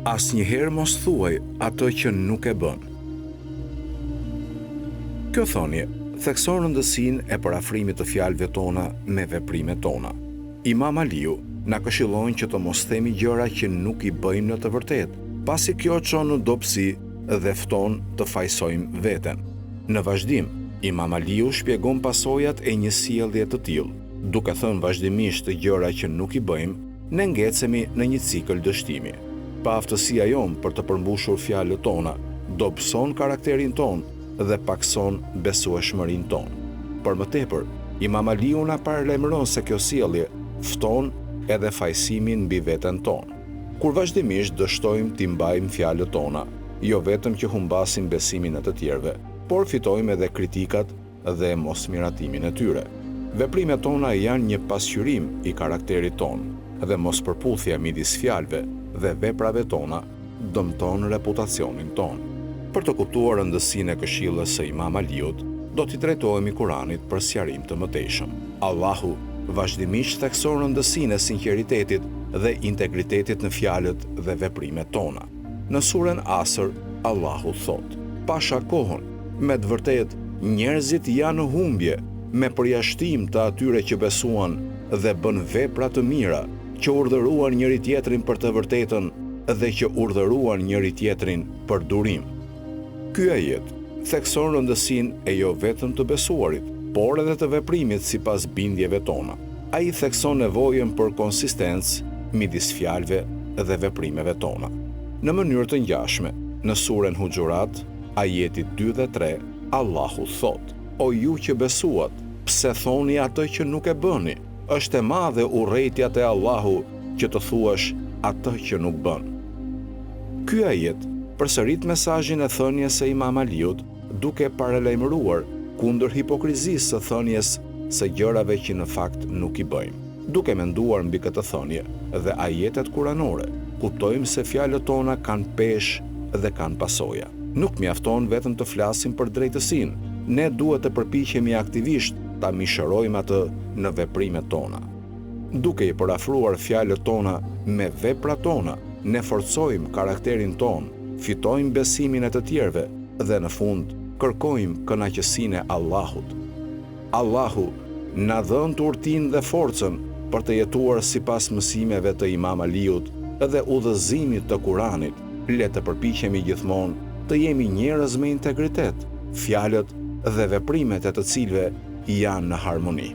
Asnjëherë mos thuaj atë që nuk e bën. Kjo thonje thekson rëndësinë e parafrimit të fjalëve tona me veprimet tona. Imam Aliu na këshillon që të mos themi gjëra që nuk i bëjmë në të vërtetë, pasi kjo çon në dobësi dhe fton të fajsojmë veten. Në vazhdim, Imam Aliu shpjegon pasojat e një sjellje të tillë. Duke thënë vazhdimisht të gjëra që nuk i bëjmë, ne ngecemi në një cikël dështimi. Pa aftësia jonë për të përmbushur fjalët tona, dobëson karakterin tonë dhe pakson besueshmërinë tonë. Për më tepër, Imam Aliu na paralajmëron se kjo sjellje fton edhe fajsimin mbi veten tonë. Kur vazhdimisht dështojmë t'i mbajmë fjalët tona, jo vetëm që humbasim besimin e të tjerëve, por fitojmë edhe kritikat dhe mosmiratimin e tyre. Veprimet tona janë një pasqyrim i karakterit tonë dhe mospërputhja midis fjalëve dhe veprave tona dëmton reputacionin tonë. Për të kuptuar rëndësinë e këshillës së Imam Aliut, do t'i trajtohemi Kuranit për sqarim të mëtejshëm. Allahu vazhdimisht thekson rëndësinë e sinqeritetit dhe integritetit në fjalët dhe veprimet tona. Në surën Asr, Allahu thot: "Pasha kohën, me të vërtetë njerëzit janë në humbje, me përjashtim të atyre që besuan dhe bën vepra të mira, që urdhëruan njëri tjetrin për të vërtetën dhe që urdhëruan njëri tjetrin për durim." Ky ajet thekson rëndësinë e jo vetëm të besuarit, por edhe të veprimit sipas bindjeve tona. Ai thekson nevojën për konsistencë midis fjalëve dhe veprimeve tona. Në mënyrë të ngjashme, në surën Huxhurat, ajeti 2 dhe 3, Allahu thot: "O ju që besuat, pse thoni atë që nuk e bëni? Është e madhe urrejtja te Allahu që të thuash atë që nuk bën." Ky ajet përsërit mesazhin e thënies së Imam Aliut, duke paralajmëruar kundër hipokrizisë së thënies së gjërave që në fakt nuk i bëjmë. Duke menduar mbi këtë thënie dhe ajetet kuranore, kuptojmë se fjalët tona kanë peshë dhe kanë pasoja. Nuk mjafton vetëm të flasim për drejtësinë, ne duhet të përpiqemi aktivisht ta mishërojmë atë në veprimet tona. Duke i parafruar fjalët tona me veprat tona, ne forcojmë karakterin tonë, fitojmë besimin e të tjerëve dhe në fund kërkojmë kënaqësinë e Allahut. Allahu na dhën urtinë dhe forcën për të jetuar sipas mësimeve të Imam Aliut dhe udhëzimit të Kuranit. Le të përpiqemi gjithmonë të jemi njerëz me integritet, fjalët dhe veprimet e të cilëve janë në harmoni.